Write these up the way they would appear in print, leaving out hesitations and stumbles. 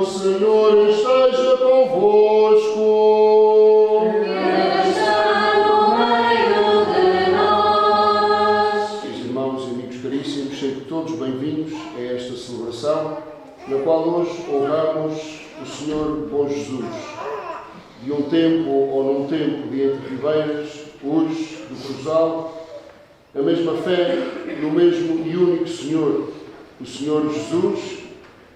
Senhor esteja convosco. Ele está no meio de nós. Meus irmãos e amigos caríssimos, sejam todos bem-vindos a esta celebração, na qual hoje honramos o Senhor Bom Jesus. De um tempo ou num tempo de Entre Ribeiras, hoje, do Cruzal, a mesma fé no mesmo e único Senhor, o Senhor Jesus,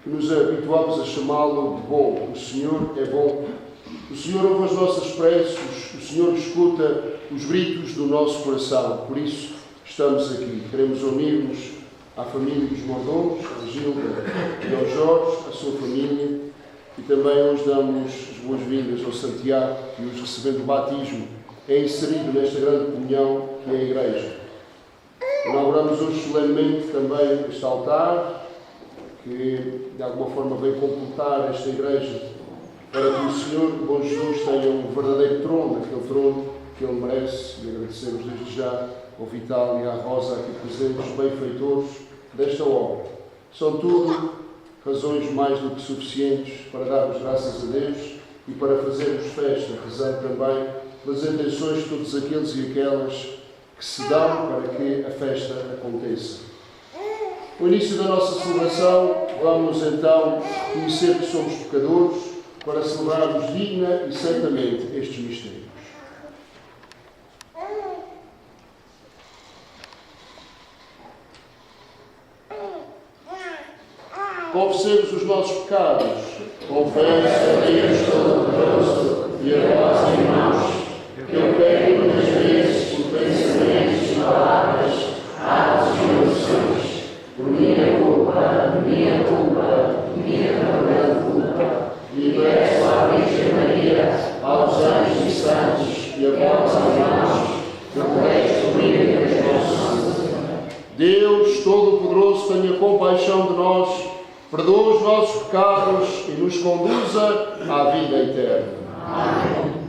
que nos habituamos a chamá-lo de bom. O Senhor é bom. O Senhor ouve as nossas preces, o Senhor escuta os gritos do nosso coração. Por isso, estamos aqui. Queremos unir-nos à família dos mordomos, a Gilda e ao Jorge, à sua família, e também hoje damos as boas-vindas ao Santiago, que os recebendo o batismo é inserido nesta grande comunhão que é a Igreja. Inauguramos hoje solenemente também este altar, que de alguma forma vem completar esta Igreja, para que o Senhor, Bom Jesus, tenha um verdadeiro trono, aquele trono que Ele merece, e agradecemos desde já ao Vital e à Rosa aqui presentes, benfeitores desta obra. São tudo razões mais do que suficientes para darmos graças a Deus e para fazermos festa, rezando também pelas intenções de todos aqueles e aquelas que se dão para que a festa aconteça. No início da nossa celebração, vamos então reconhecer que somos pecadores para celebrarmos digna e certamente estes mistérios. Confessemos os nossos pecados. Confesso a Deus Todo-Poderoso e a vós, irmãos, que eu peco muitas vezes por pensamentos, palavras, atos e omissões, por minha culpa, minha grande culpa, e peço à Virgem Maria, aos anjos e santos e a vós, irmãos, que rogueis por mim Deus nosso. Deus Todo-Poderoso, tenha compaixão de nós, perdoa os nossos pecados e nos conduza à vida eterna. Amém.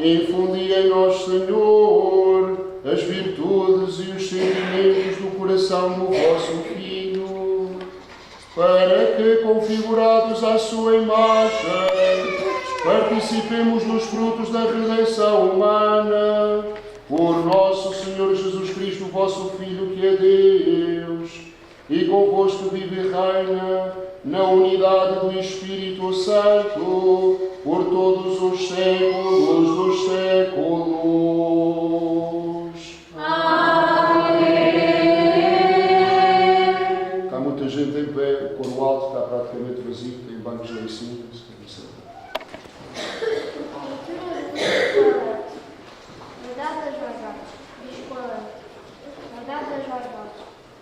Infundi em nós, Senhor, as virtudes e os sentimentos do coração do vosso Filho, para que, configurados à sua imagem, participemos nos frutos da redenção humana, por nosso Senhor Jesus Cristo, vosso Filho, que é Deus, e convosco vive e reina na unidade do Espírito Santo, por todos os séculos dos séculos. Amém. Está muita gente em pé, o coro alto está praticamente vazio, tem bancos lá em cima.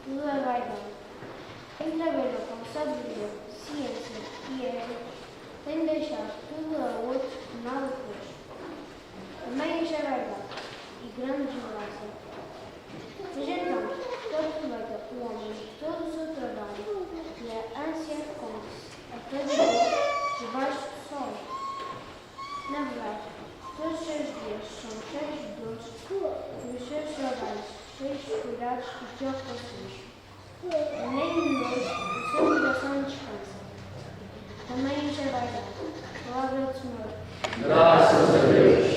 Tudo é vaidade. Quem trabalha com sabedoria, ciência e ética tem de deixar tudo a outros e nada depois. Também isto é verdade e grande desgraça. Seja então, todo aproveita o homem de todo o seu trabalho e a ânsia come-se a cada dia debaixo do sol. Na verdade, todos os seus dias são cheios de dores e os seus trabalhos cheios de cuidados e preocupações. Nem de noite o seu coração descansa. Também isto é verdade. Palavra do Senhor. Graças a Deus.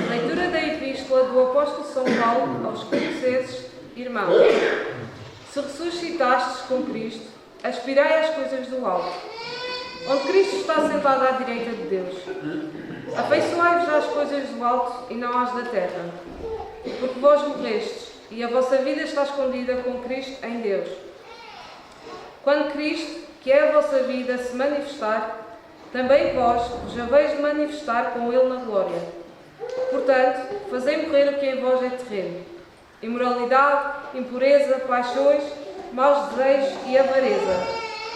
Leitura da Epístola do Apóstolo São Paulo aos Colossenses. Irmãos, se ressuscitastes com Cristo, aspirai às coisas do alto, onde Cristo está sentado à direita de Deus. Afeiçoai-vos às coisas do alto e não às da terra, porque vós morrestes, e a vossa vida está escondida com Cristo em Deus. Quando Cristo, que é a vossa vida, se manifestar, também vós vos haveis de manifestar com Ele na glória. Portanto, fazei morrer o que em vós é terreno: imoralidade, impureza, paixões, maus desejos e avareza,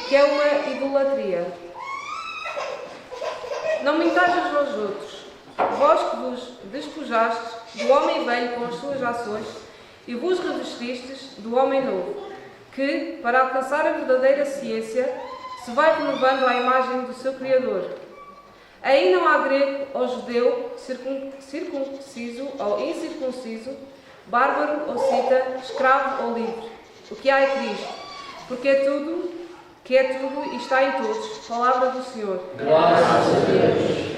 que é uma idolatria. Não mintais uns aos outros, vós que vos despojastes do homem velho com as suas ações e vos revestistes do homem novo, que, para alcançar a verdadeira ciência, se vai renovando à imagem do seu Criador. Aí não há grego ou judeu, circunciso ou incircunciso, bárbaro ou cita, escravo ou livre. O que há é Cristo, porque é tudo e está em todos. Palavra do Senhor. Graças a Deus.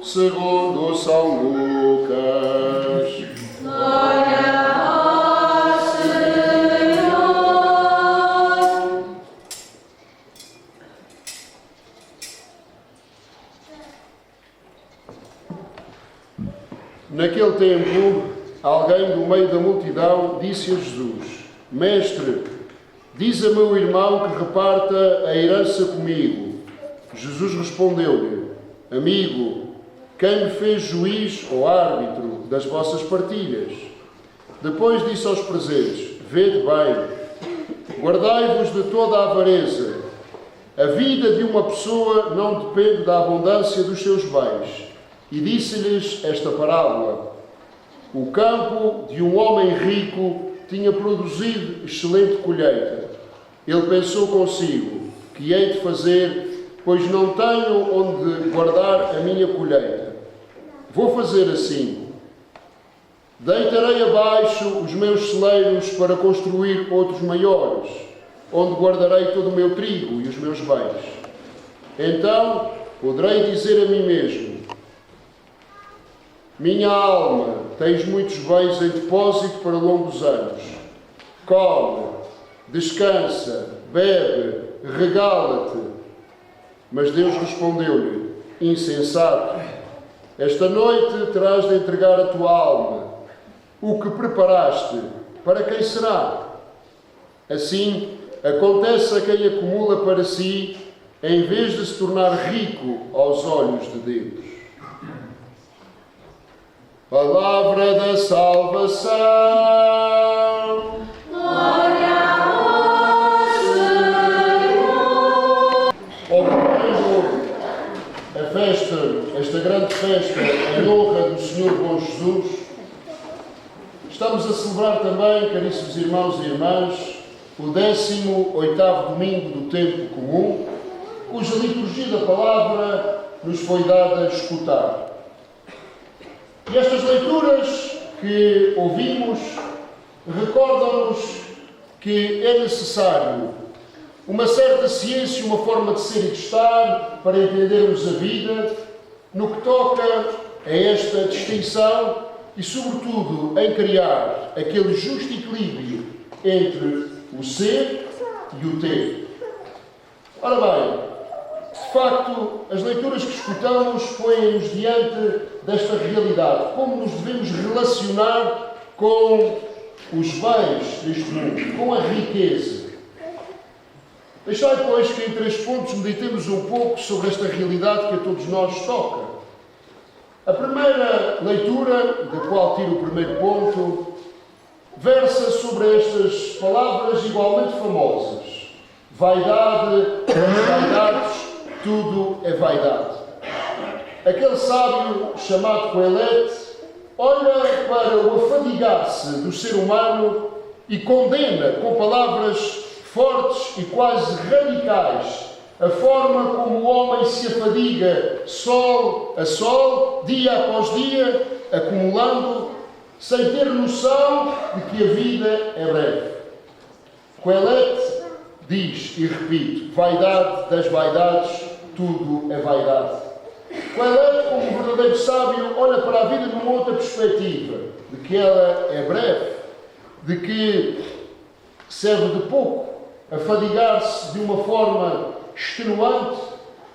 Segundo São Lucas. Glória ao Senhor. Naquele tempo, alguém do meio da multidão disse a Jesus: Mestre, diz a meu irmão que reparta a herança comigo. Jesus respondeu-lhe: Amigo, quem me fez juiz ou árbitro das vossas partilhas? Depois disse aos presentes: Vede bem, guardai-vos de toda a avareza. A vida de uma pessoa não depende da abundância dos seus bens. E disse-lhes esta parábola: O campo de um homem rico tinha produzido excelente colheita. Ele pensou consigo: que hei de fazer, pois não tenho onde guardar a minha colheita? Vou fazer assim: deitarei abaixo os meus celeiros para construir outros maiores, onde guardarei todo o meu trigo e os meus bens. Então poderei dizer a mim mesmo: Minha alma, tens muitos bens em depósito para longos anos. Come, descansa, bebe, regala-te. Mas Deus respondeu-lhe: Insensato, esta noite terás de entregar a tua alma. O que preparaste, para quem será? Assim, acontece a quem acumula para si, em vez de se tornar rico aos olhos de Deus. Palavra da salvação. Glória ao Senhor. Ocorrendo a festa, esta grande festa em honra do Senhor Bom Jesus, estamos a celebrar também, caríssimos irmãos e irmãs, o 18º domingo do tempo comum, cuja liturgia da palavra nos foi dada a escutar. E estas leituras que ouvimos recordam-nos que é necessário uma certa ciência, uma forma de ser e de estar para entendermos a vida no que toca a esta distinção e, sobretudo, em criar aquele justo equilíbrio entre o ser e o ter. Ora bem, de facto, as leituras que escutamos põem-nos diante desta realidade, como nos devemos relacionar com os bens deste mundo, com a riqueza. Deixai, pois, que em 3 pontos meditemos um pouco sobre esta realidade que a todos nós toca. A primeira leitura, da qual tiro o primeiro ponto, versa sobre estas palavras igualmente famosas. Vaidade das vaidades, tudo é vaidade. Aquele sábio chamado Coelete olha para o afadigar-se do ser humano e condena com palavras fortes e quase radicais a forma como o homem se afadiga sol a sol, dia após dia, acumulando, sem ter noção de que a vida é breve. Coelete diz, e repito, vaidade das vaidades, tudo é vaidade. Coelete, como um verdadeiro sábio, olha para a vida numa outra perspectiva, de que ela é breve, de que serve de pouco afadigar-se de uma forma extenuante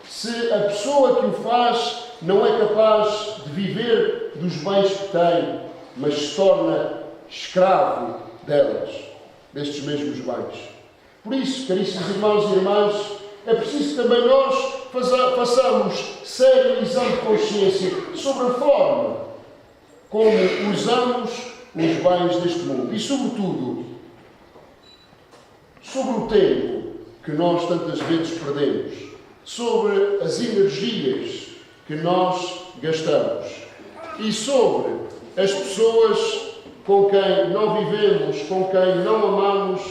se a pessoa que o faz não é capaz de viver dos bens que tem, mas se torna escravo delas, destes mesmos bens. Por isso, caríssimos irmãos e irmãs, é preciso que também nós façamos sério exame de consciência sobre a forma como usamos os bens deste mundo e, sobretudo, sobre o tempo que nós tantas vezes perdemos, sobre as energias que nós gastamos e sobre as pessoas com quem não vivemos, com quem não amamos,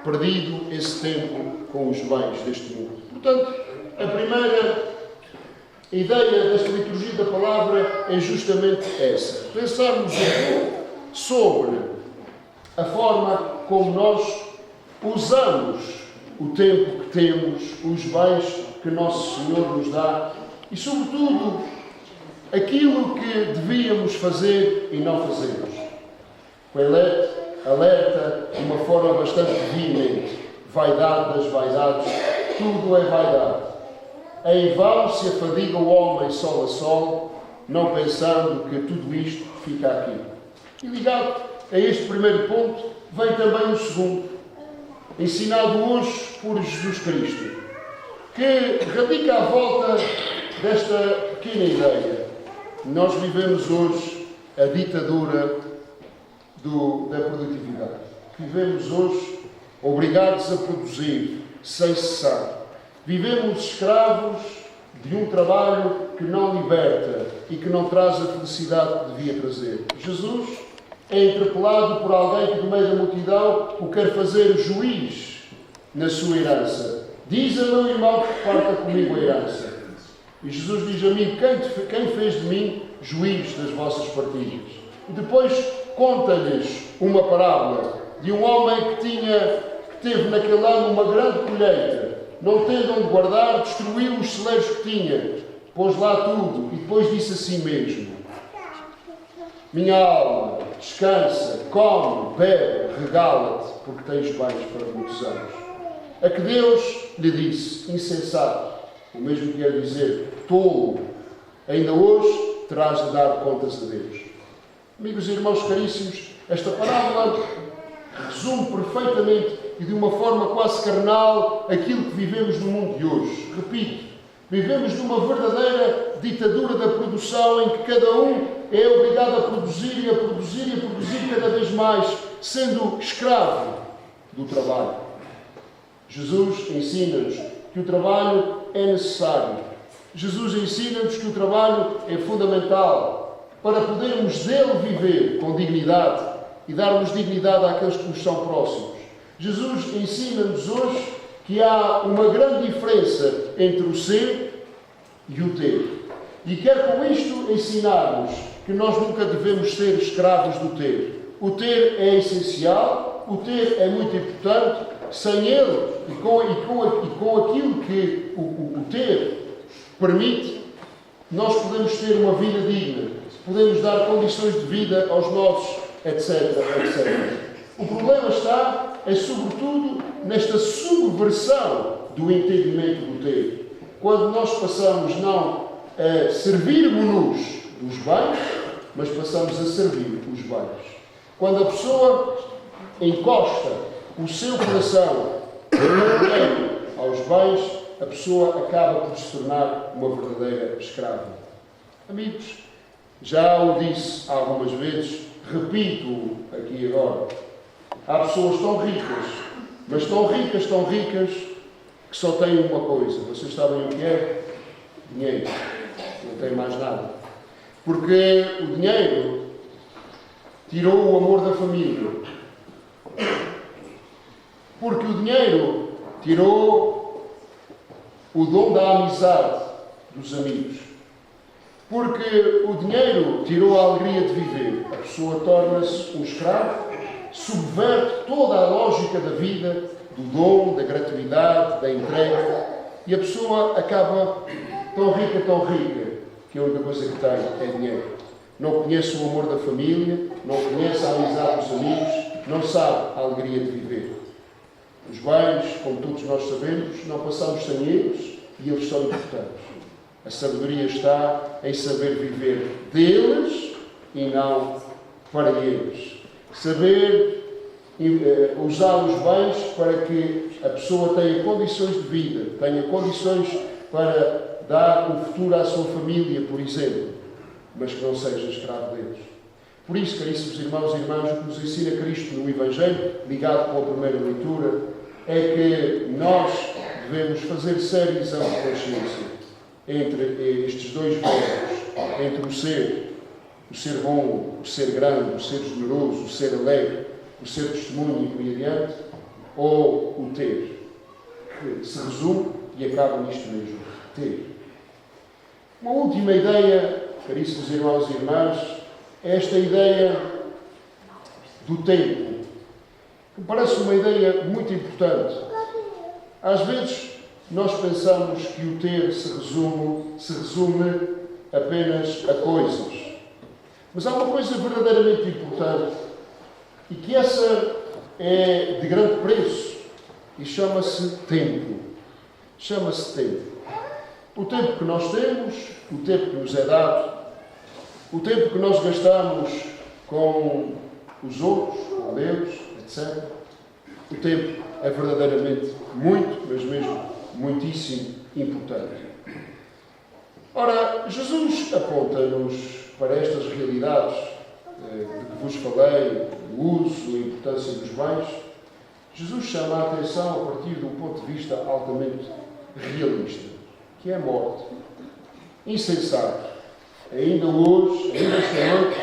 perdido esse tempo com os bens deste mundo. Portanto, a primeira ideia desta liturgia da palavra é justamente essa. Pensarmos um pouco sobre a forma como nós usamos o tempo que temos, os bens que Nosso Senhor nos dá e, sobretudo, aquilo que devíamos fazer e não fazemos. Coelete alerta de uma forma bastante veemente: vaidade das vaidades, tudo é vaidade. Em vão se afadiga o homem sol a sol, não pensando que tudo isto fica aqui. E ligado a este primeiro ponto, vem também o segundo, ensinado hoje por Jesus Cristo, que radica à volta desta pequena ideia. Nós vivemos hoje a ditadura da produtividade. Vivemos hoje obrigados a produzir sem cessar. Vivemos escravos de um trabalho que não liberta e que não traz a felicidade que devia trazer. Jesus é interpelado por alguém que, do meio da multidão, o quer fazer juiz na sua herança. Diz a meu irmão que parta comigo a herança. E Jesus diz a mim: quem fez de mim juiz das vossas partilhas? E depois conta-lhes uma parábola de um homem que teve naquele ano uma grande colheita, não tendo onde guardar, destruiu os celeiros que tinha, pôs lá tudo e depois disse a si mesmo: minha alma, descansa, come, bebe, regala-te, porque tens bens para muitos anos. A que Deus lhe disse: insensato, o mesmo quer dizer tolo, Ainda hoje terás de dar contas a Deus. Amigos e irmãos caríssimos, esta parábola resume perfeitamente e de uma forma quase carnal aquilo que vivemos no mundo de hoje. Repito, vivemos numa verdadeira ditadura da produção em que cada um é obrigado a produzir e a produzir e a produzir cada vez mais, sendo escravo do trabalho. Jesus ensina-nos que o trabalho é necessário. Jesus ensina-nos que o trabalho é fundamental para podermos dele viver com dignidade e darmos dignidade àqueles que nos são próximos. Jesus ensina-nos hoje que há uma grande diferença entre o ser e o ter. E quer com isto ensinar-nos que nós nunca devemos ser escravos do ter. O ter é essencial, o ter é muito importante. Sem ele e com aquilo que o ter permite, nós podemos ter uma vida digna, podemos dar condições de vida aos nossos, etc, etc. O problema está, sobretudo, nesta subversão do entendimento do ter. Quando nós passamos não a servirmos-nos dos bens, mas passamos a servir os bens. Quando a pessoa encosta o seu coração aos bens, a pessoa acaba por se tornar uma verdadeira escrava. Amigos, já o disse algumas vezes, repito aqui agora, há pessoas tão ricas, mas tão ricas, que só têm uma coisa. Vocês sabem o que é? Dinheiro. Não tem mais nada. Porque o dinheiro tirou o amor da família. Porque o dinheiro tirou o dom da amizade dos amigos. Porque o dinheiro tirou a alegria de viver. A pessoa torna-se um escravo, subverte toda a lógica da vida, do dom, da gratuidade, da entrega, e a pessoa acaba tão rica, que a única coisa que tem é dinheiro. Não conhece o amor da família, não conhece a amizade dos amigos, não sabe a alegria de viver. Os bens, como todos nós sabemos, não passamos sem eles e eles são importantes. A sabedoria está em saber viver deles e não para eles. Saber usar os bens para que a pessoa tenha condições de vida, tenha condições para dar um futuro à sua família, por exemplo, mas que não seja escravo deles. Por isso, caríssimos irmãos e irmãs, o que nos ensina Cristo no Evangelho, ligado com a primeira leitura, é que nós devemos fazer sério exame de consciência entre estes dois verbos, entre o ser bom, o ser grande, o ser generoso, o ser alegre, o ser testemunho e por aí adiante, ou o ter, que se resume e acaba nisto mesmo, ter. Uma última ideia, caríssimos irmãos e irmãs, é esta ideia do tempo, que parece uma ideia muito importante. Às vezes, nós pensamos que o ter se resume apenas a coisas. Mas há uma coisa verdadeiramente importante e que essa é de grande preço e chama-se tempo. Chama-se tempo. O tempo que nós temos, o tempo que nos é dado, o tempo que nós gastamos com os outros, com Deus, etc. O tempo é verdadeiramente muito, mas mesmo muitíssimo importante. Ora, Jesus aponta-nos para estas realidades de que vos falei, o uso e a importância dos bens. Jesus chama a atenção a partir de um ponto de vista altamente realista, que é a morte. Insensato. Ainda hoje, ainda esta noite,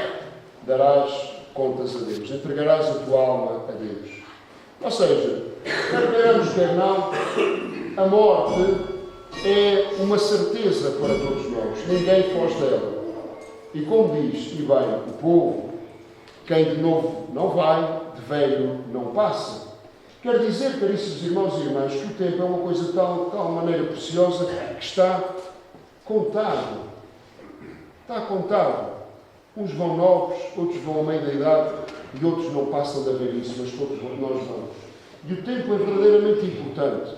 darás contas a Deus. Entregarás a tua alma a Deus. Ou seja, quer queiramos, quer não, a morte é uma certeza para todos nós. Ninguém foge dela. E como diz, e bem, o povo, quem de novo não vai, de velho não passa. Quer dizer, caríssimos irmãos e irmãs, que o tempo é uma coisa de tal maneira preciosa que está contado. Está contado. Uns vão novos, outros vão a meio da idade e outros não passam da velhice, mas todos nós vamos. E o tempo é verdadeiramente importante.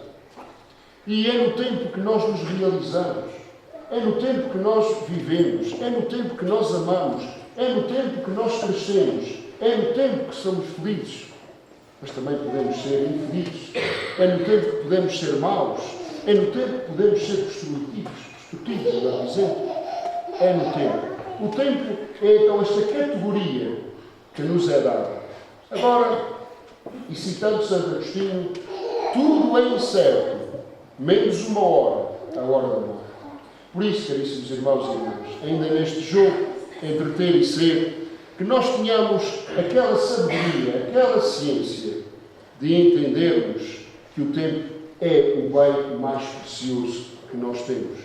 E é no tempo que nós nos realizamos. é no tempo que nós vivemos, é no tempo que nós amamos, é no tempo que nós crescemos, é no tempo que somos felizes. Mas também podemos ser infelizes. É no tempo que podemos ser maus. É no tempo que podemos ser destrutivos, melhor dizendo. É no tempo. O tempo é então esta categoria que nos é dada. Agora, e citando Santo Agostinho, tudo é incerto, menos uma hora, a hora da morte. Por isso, caríssimos irmãos e irmãs, ainda neste jogo entre ter e ser, que nós tenhamos aquela sabedoria, aquela ciência de entendermos que o tempo é o bem mais precioso que nós temos.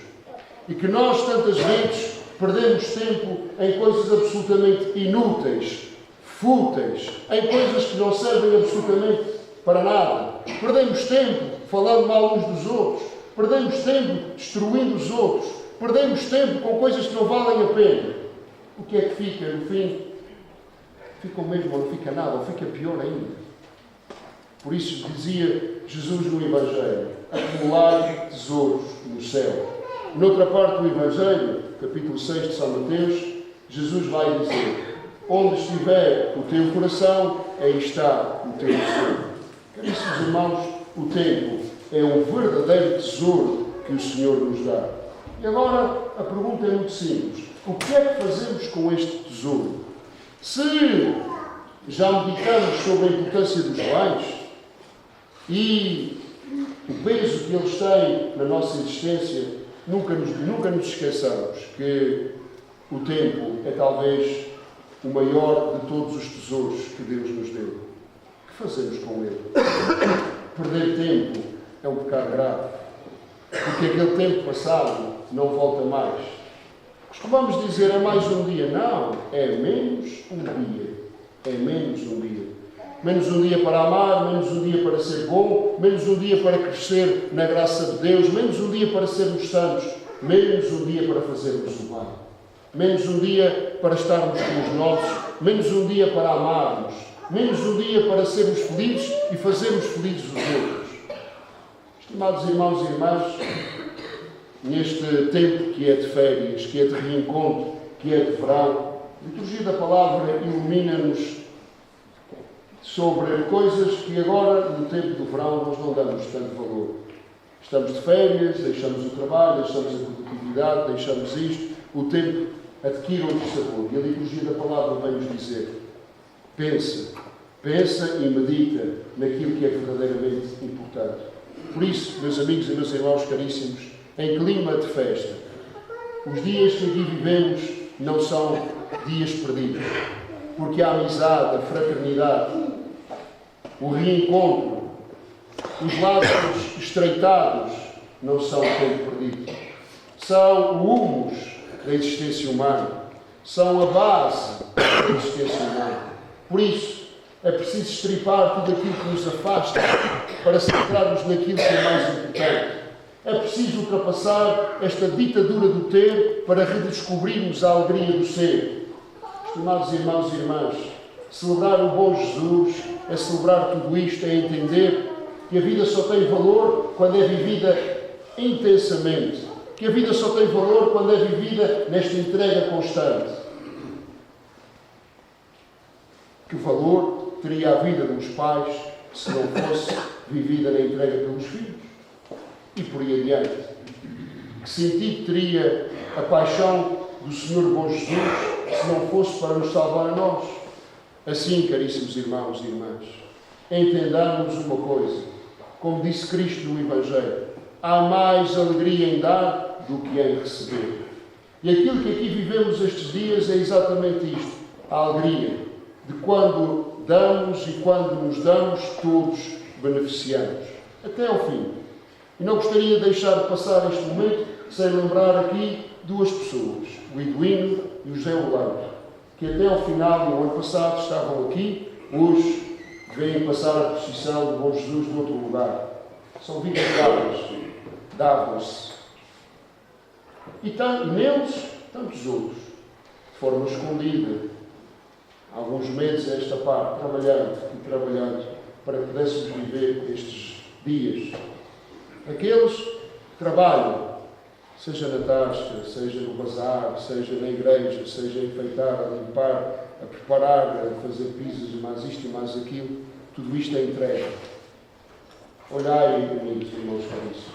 E que nós, tantas vezes, perdemos tempo em coisas absolutamente inúteis, fúteis, em coisas que não servem absolutamente para nada. Perdemos tempo falando mal uns dos outros. Perdemos tempo destruindo os outros. Perdemos tempo com coisas que não valem a pena. O que é que fica, no fim? Fica o mesmo ou não fica nada, ou fica pior ainda. Por isso dizia Jesus no Evangelho: acumular tesouros no céu. Noutra parte do Evangelho, capítulo 6 de São Mateus, Jesus vai dizer: onde estiver o teu coração, aí está o teu tesouro. Caríssimos irmãos, o tempo é um verdadeiro tesouro que o Senhor nos dá. E agora a pergunta é muito simples: o que é que fazemos com este tesouro? Se já meditamos sobre a importância dos bens e o peso que eles têm na nossa existência, nunca nos esqueçamos que o tempo é talvez o maior de todos os tesouros que Deus nos deu. O que fazemos com ele? Perder tempo é um pecado grave, porque aquele tempo passado não volta mais. Costumamos dizer é mais um dia. Não, é menos um dia. É menos um dia. Menos um dia para amar, menos um dia para ser bom, menos um dia para crescer na graça de Deus, menos um dia para sermos santos, menos um dia para fazermos o bem, menos um dia para estarmos com os nossos, menos um dia para amarmos, menos um dia para sermos felizes e fazermos felizes os outros. Estimados irmãos e irmãs, neste tempo que é de férias, que é de reencontro, que é de verão, a liturgia da palavra ilumina-nos sobre coisas que agora, no tempo do verão, nós não damos tanto valor. Estamos de férias, deixamos o trabalho, deixamos a produtividade, deixamos isto, o tempo adquire outro sabor. E a liturgia da palavra vem-nos dizer: pensa e medita naquilo que é verdadeiramente importante. Por isso, meus amigos e meus irmãos caríssimos, em clima de festa, os dias que aqui vivemos não são dias perdidos, porque a amizade, a fraternidade, o reencontro, os laços estreitados não são tempo perdido. São o humus da existência humana, são a base da existência humana. Por isso, é preciso estripar tudo aquilo que nos afasta para centrarmos naquilo que é mais importante. É preciso ultrapassar esta ditadura do ter para redescobrirmos a alegria do ser. Estimados irmãos e irmãs, celebrar o bom Jesus é celebrar tudo isto, é entender que a vida só tem valor quando é vivida intensamente, que a vida só tem valor quando é vivida nesta entrega constante. Que valor teria a vida dos pais se não fosse vivida na entrega pelos filhos? E por aí adiante. Que sentido teria a paixão do Senhor bom Jesus se não fosse para nos salvar a nós? Assim, caríssimos irmãos e irmãs, entendamos uma coisa, como disse Cristo no Evangelho: há mais alegria em dar do que em receber. E aquilo que aqui vivemos estes dias é exatamente isto: a alegria de quando damos e quando nos damos, todos beneficiamos, até ao fim. E não gostaria de deixar de passar este momento sem lembrar aqui duas pessoas, o Eduino e o José Holanda, que até ao final do ano passado estavam aqui, hoje vêm passar a procissão de Bom Jesus de outro lugar. São vidas dadas. E neles, tantos outros, de forma escondida, há alguns meses a esta parte, trabalhando, para que pudéssemos viver estes dias. Aqueles que trabalham seja na tasca, seja no bazar, seja na igreja, seja a enfeitar, a limpar, a preparar, a fazer pizzas, mais isto e mais aquilo, tudo isto é entrega. Olhai comigo, irmãos, para isso.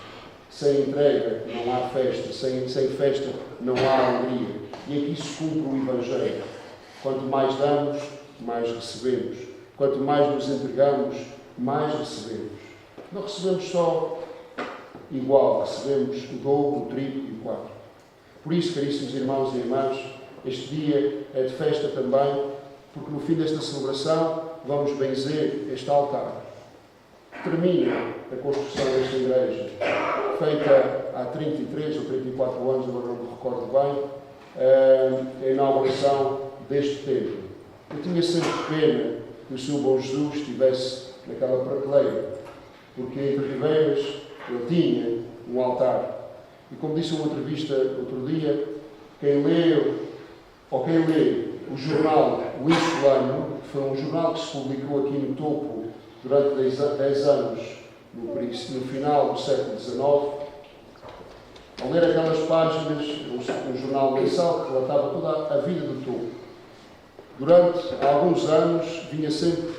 Sem entrega não há festa, sem festa não há alegria. E aqui se cumpre o Evangelho. Quanto mais damos, mais recebemos. Quanto mais nos entregamos, mais recebemos. Não recebemos só igual, recebemos o dobro, o triplo e o quádruplo. Por isso, caríssimos irmãos e irmãs, este dia é de festa também, porque no fim desta celebração vamos benzer este altar. Termina a construção desta igreja, feita há 33 ou 34 anos, agora não me recordo bem, a inauguração deste templo. Eu tinha sempre pena que o Senhor Bom Jesus estivesse naquela prateleira, porque entre ribeiras ele tinha um altar. E como disse uma entrevista outro dia, quem lê o jornal O Insulano, que foi um jornal que se publicou aqui no topo durante 10 anos, no final do século XIX, ao ler aquelas páginas, um jornal mensal que relatava toda a vida do topo. Durante alguns anos vinha sempre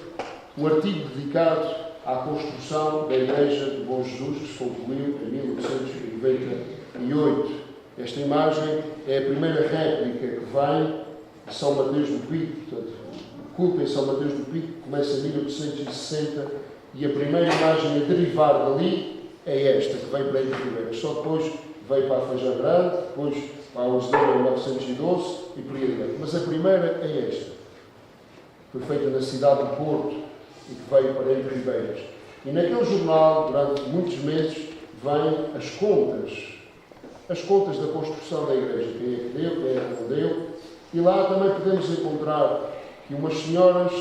um artigo dedicado à construção da Igreja de Bom Jesus, que se concluiu em 1898. Esta imagem é a primeira réplica que vem de São Mateus do Pico, portanto, o culto em São Mateus do Pico começa em 1860 e a primeira imagem a derivar dali é esta, que vem para Entre Ribeiras. Só depois veio para a Feijão Grande, depois para a Usedora em 1912 e por aí adiante. Mas a primeira é esta. Foi feita na cidade do Porto e que veio para Entre Ribeiras. E naquele jornal, durante muitos meses, vêm as contas da construção da igreja. Quem é que deu, quem é que não deu. E lá também podemos encontrar que umas senhoras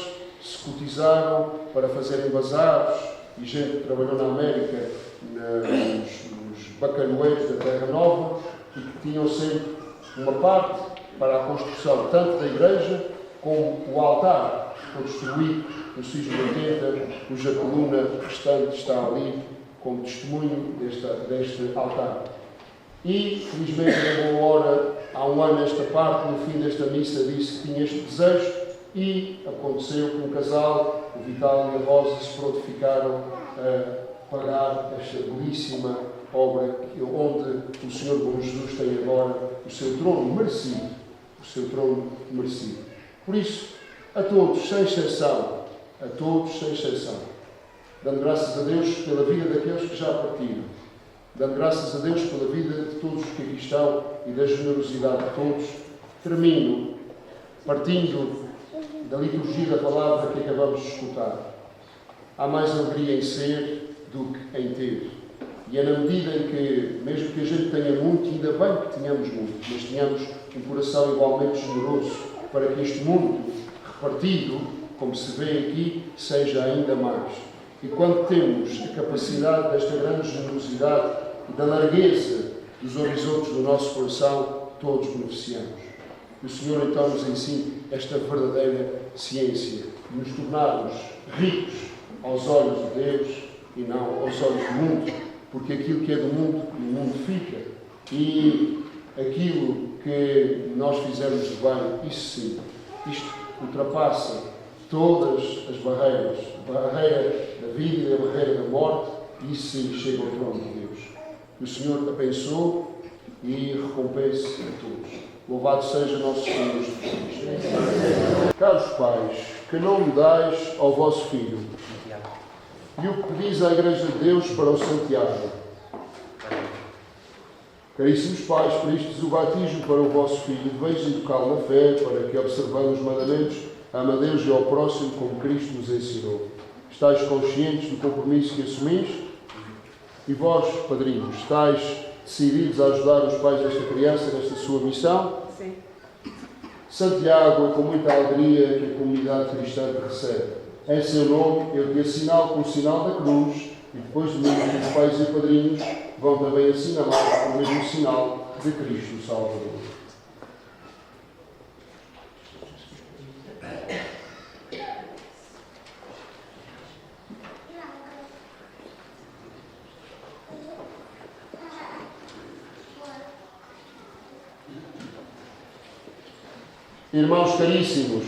se cotizaram para fazerem bazares e gente que trabalhou na América, nos bacalhoeiros da Terra Nova, e que tinham sempre uma parte para a construção tanto da igreja como o altar, que foi destruído no sismo de 80, cuja coluna restante está ali como testemunho deste altar. E, felizmente, na boa hora, há um ano esta parte, no fim desta missa, disse que tinha este desejo e aconteceu que um casal, o Vital e a Rosa, se prontificaram a pagar esta belíssima obra onde o Senhor Bom Jesus tem agora o seu trono merecido. O seu trono merecido. Por isso, a todos, sem exceção, dando graças a Deus pela vida daqueles que já partiram, dando graças a Deus pela vida de todos os que aqui estão e da generosidade de todos, termino partindo da liturgia da palavra que acabamos de escutar. Há mais alegria em ser do que em ter. E é na medida em que, mesmo que a gente tenha muito, ainda bem que tenhamos muito, mas tenhamos um coração igualmente generoso para que este mundo repartido, como se vê aqui, seja ainda mais. E quando temos a capacidade desta grande generosidade e da largueza dos horizontes do nosso coração, todos beneficiamos. Que o Senhor então nos ensine esta verdadeira ciência de nos tornarmos ricos aos olhos de Deus e não aos olhos do mundo, porque aquilo que é do mundo, no mundo fica. E aquilo que nós fizermos de bem, isso sim, isto ultrapassa todas as barreiras, a barreira da vida e a barreira da morte, e isso sim chega ao trono de Deus. Que o Senhor abençoe e recompense a todos. Louvado seja nosso Senhor Jesus Cristo. Caros pais, que nome dais ao vosso filho? E o que pedis à Igreja de Deus para o Santiago? Caríssimos pais, pedistes o batismo para o vosso filho, deveis educá-lo na fé, para que, observando os mandamentos, ame a Deus e ao próximo como Cristo nos ensinou. Estais conscientes do compromisso que assumis? E vós, padrinhos, estáis decididos a ajudar os pais desta criança nesta sua missão? Sim. Santiago é com muita alegria que a comunidade cristã te recebe. Em seu nome, eu te assinalo com o sinal da cruz e depois de mim, os pais e padrinhos vão também assinalar o mesmo sinal de Cristo Salvador. Irmãos caríssimos,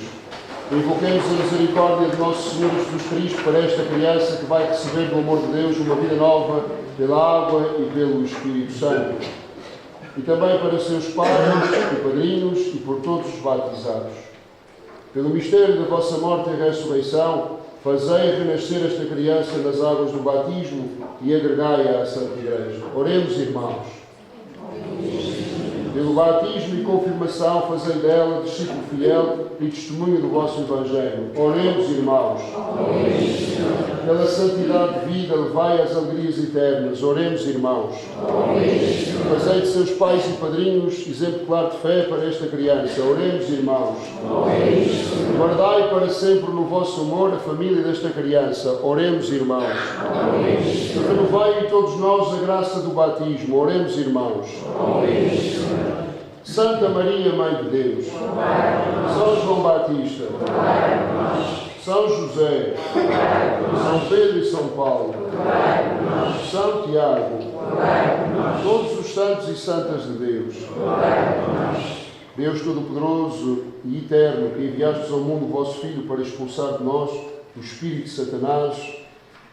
invoquemos a misericórdia de nosso Senhor Jesus Cristo para esta criança que vai receber do amor de Deus uma vida nova pela água e pelo Espírito Santo. E também para seus pais e padrinhos e por todos os batizados. Pelo mistério da vossa morte e ressurreição, fazei renascer esta criança nas águas do batismo e agregai-a à Santa Igreja. Oremos, irmãos. Pelo batismo e confirmação, fazei dela discípulo fiel e testemunho do vosso Evangelho. Oremos, irmãos. Pela santidade de vida, levai às alegrias eternas. Oremos, irmãos. Fazei de seus pais e padrinhos exemplo claro de fé para esta criança. Oremos, irmãos. Guardai para sempre no vosso amor a família desta criança. Oremos, irmãos. Renovai em todos nós a graça do batismo. Oremos, irmãos. Santa Maria, Mãe de Deus, São João Batista, São José, São Pedro e São Paulo, São Tiago, todos os santos e santas de Deus, Deus Todo-Poderoso e Eterno, que enviastes ao mundo o vosso Filho para expulsar de nós o espírito de Satanás,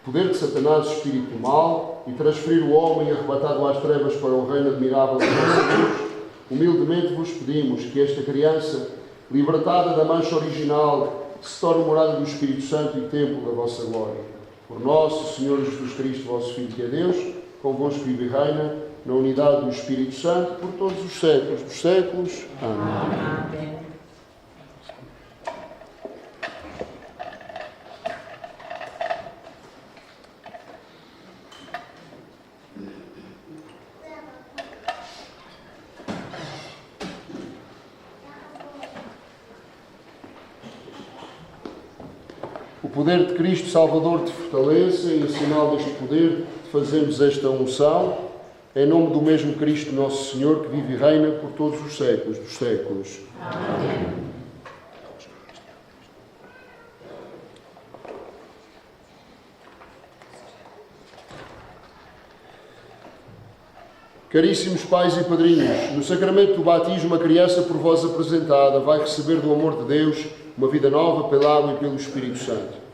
poder de Satanás, espírito do mal, e transferir o homem arrebatado às trevas para o reino admirável de nosso Deus, humildemente vos pedimos que esta criança, libertada da mancha original, se torne morada do Espírito Santo e templo da vossa glória. Por nosso Senhor Jesus Cristo, vosso Filho, que é Deus, convosco vive e reina, na unidade do Espírito Santo, por todos os séculos dos séculos. Amém. O poder de Cristo Salvador te fortaleça e, em sinal deste poder, fazemos esta unção, em nome do mesmo Cristo nosso Senhor, que vive e reina por todos os séculos dos séculos. Amém. Caríssimos pais e padrinhos, no sacramento do batismo, a criança por vós apresentada vai receber do amor de Deus uma vida nova pela água e pelo Espírito Santo.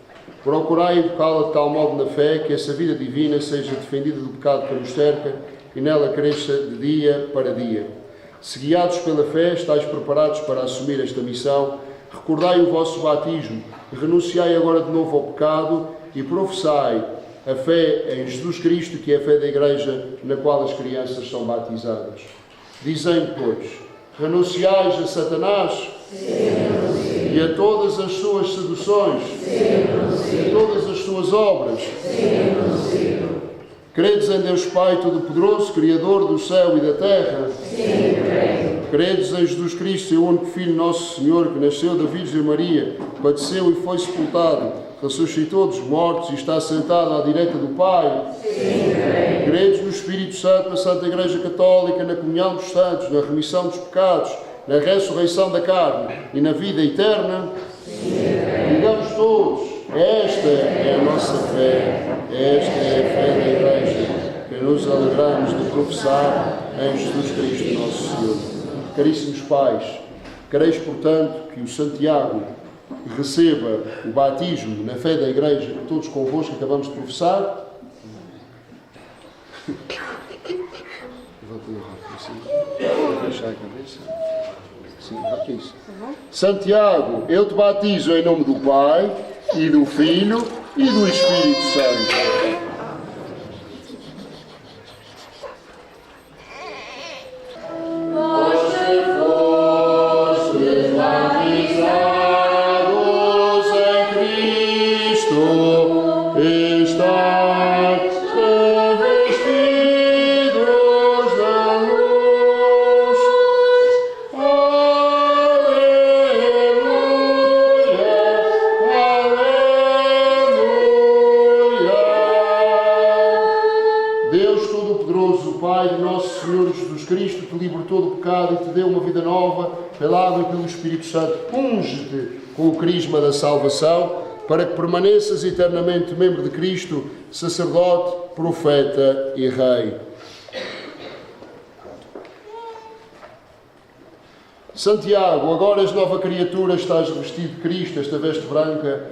Procurai educá-la de tal modo na fé que essa vida divina seja defendida do pecado que nos cerca e nela cresça de dia para dia. Se guiados pela fé estáis preparados para assumir esta missão, recordai o vosso batismo, renunciai agora de novo ao pecado e professai a fé em Jesus Cristo, que é a fé da Igreja na qual as crianças são batizadas. Dizei-me, pois, renunciais a Satanás? Sim, e a todas as suas seduções? Sim, e a todas as suas obras? Sim, credes em Deus Pai Todo-Poderoso, Criador do céu e da terra? Sim, creio. Credes em Jesus Cristo, seu único Filho, nosso Senhor, que nasceu da Virgem Maria, padeceu e foi sepultado, ressuscitou dos mortos e está sentado à direita do Pai? Sim, creio. Credes no Espírito Santo, na Santa Igreja Católica, na comunhão dos santos, na remissão dos pecados, na ressurreição da carne e na vida eterna? Sim, digamos todos, esta é a nossa fé, esta é a fé da Igreja, que nos alegramos de professar em Jesus Cristo, nosso Senhor. Caríssimos pais, quereis, portanto, que o Santiago receba o batismo na fé da Igreja que todos convosco acabamos de professar? Deixar a cabeça. Sim, que é isso? Santiago, eu te batizo em nome do Pai, e do Filho, e do Espírito Santo. E te deu uma vida nova pela água e pelo Espírito Santo. Unge-te com o crisma da salvação para que permaneças eternamente membro de Cristo, sacerdote, profeta e rei. Santiago, agora és nova criatura, estás revestido de Cristo, esta veste branca,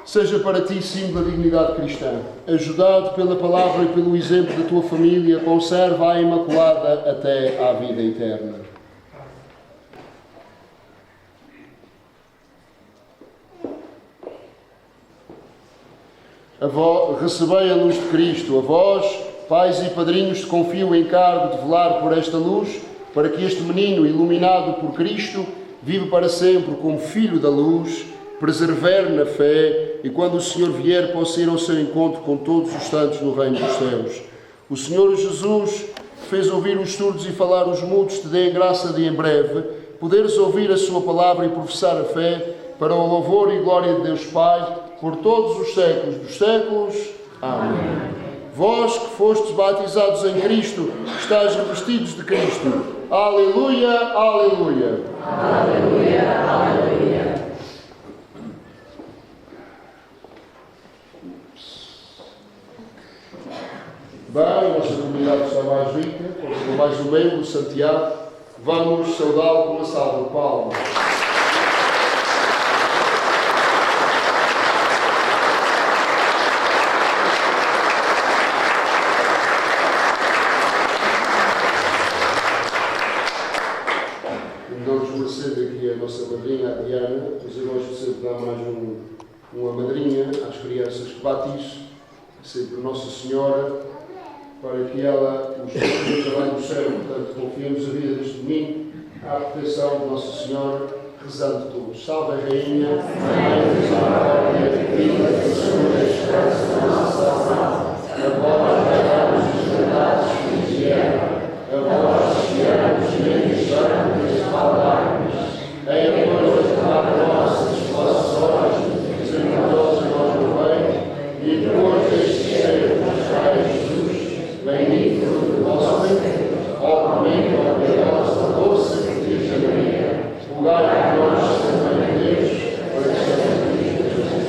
seja para ti símbolo da dignidade cristã. Ajudado pela palavra e pelo exemplo da tua família, conserva a Imaculada até à vida eterna. Recebei a luz de Cristo. A vós, pais e padrinhos, te confio o encargo de velar por esta luz, para que este menino, iluminado por Cristo, viva para sempre como filho da luz, persevere na fé e, quando o Senhor vier, possa ir ao seu encontro com todos os santos no reino dos céus. O Senhor Jesus fez ouvir os surdos e falar os mudos, te dê a graça de, em breve, poderes ouvir a sua palavra e professar a fé, para o louvor e glória de Deus Pai, por todos os séculos dos séculos. Amém. Vós que fostes batizados em Cristo, estáis revestidos de Cristo. Aleluia, aleluia. Aleluia, aleluia. Bem, a nossa comunidade está mais rica, com mais um membro, Santiago. Vamos saudá-lo com uma salva de palmas. Aqui a nossa madrinha, a Diana. Os irmãos vão sempre dar mais uma madrinha às crianças que batizam, sempre Nossa Senhora, para que ela os tenha lá no céu. Portanto, confiamos a vida deste domingo à proteção de Nossa Senhora, rezando todos. Salve a Rainha, Mãe de misericórdia, vida, doçura e esperança da nossa alma. A vós pagamos as verdades que vieram, a vós esperamos e esperamos e espaldarmos. Em amor de cada nossa, as vossas horas, misericórdia nós no bem, e depois deste cheiro dos pais Jesus, bendito fruto do vosso ventre, ó clemente, ó piedosa, doce Virgem Maria, rogai por nós, Santa Mãe de Deus, para que sejamos felizes de Jesus.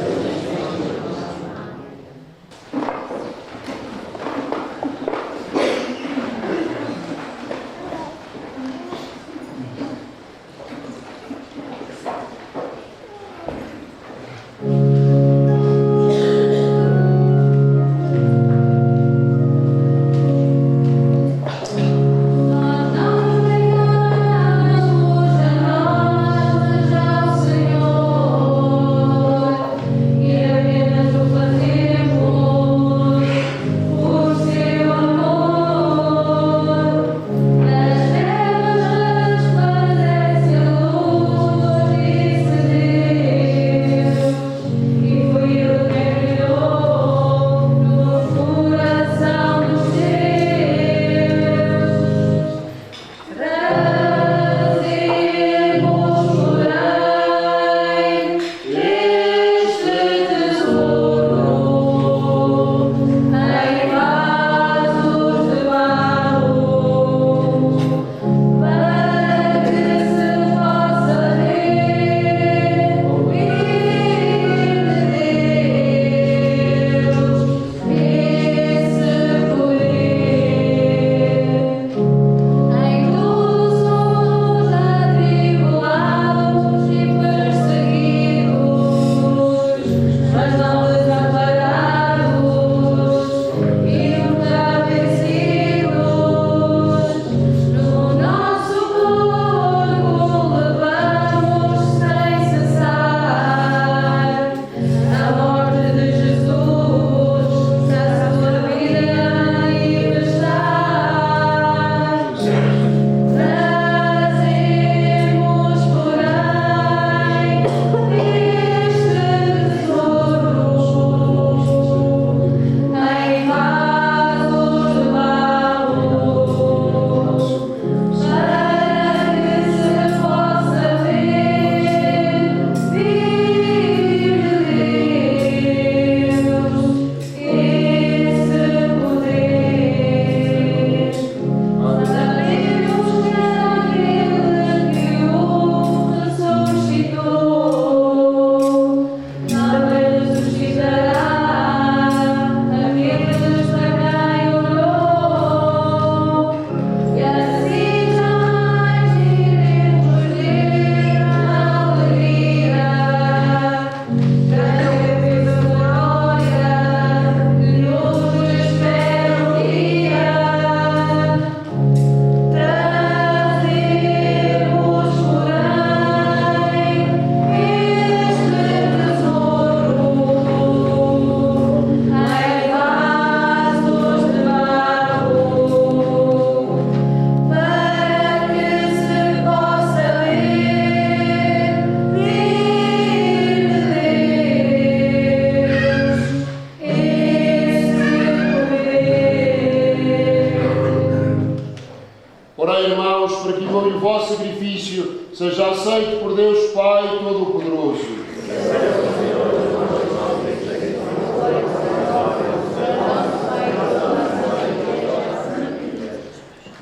Todo-Poderoso.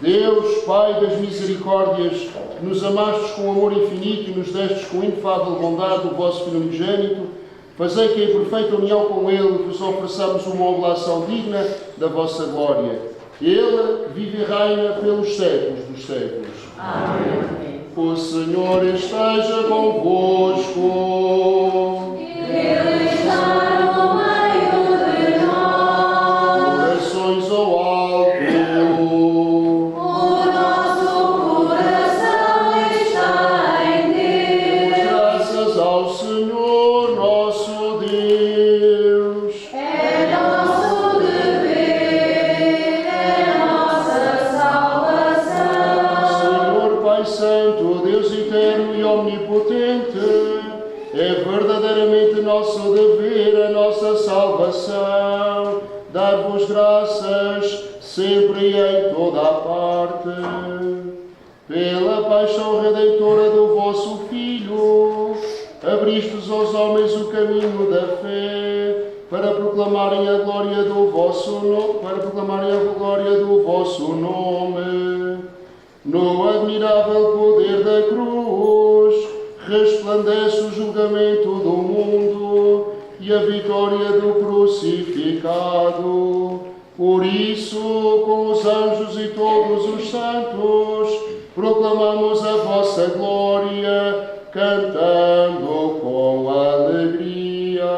Deus, Pai das misericórdias, que nos amastes com amor infinito e nos destes com inefável bondade o vosso Filho unigênito, fazei que em perfeita união com Ele vos ofereçamos uma oblação digna da vossa glória. Ele que vive e reina pelos séculos dos séculos. Amém. O Senhor esteja convosco. Ele está no meio de nós. Corações ao alto. O nosso coração está em Deus. Graças ao Senhor nosso Deus. É nosso dever, é nossa salvação. Senhor Pai Santo, Deus eterno e omnipotente, é verdadeiramente nosso dever, a nossa salvação, dar-vos graças sempre e em toda a parte. Pela paixão redentora do vosso Filho, abristes aos homens o caminho da fé, para proclamarem a glória do vosso nome. No admirável poder da cruz, resplandece o julgamento do mundo e a vitória do crucificado. Por isso, com os anjos e todos os santos, proclamamos a vossa glória, cantando com alegria.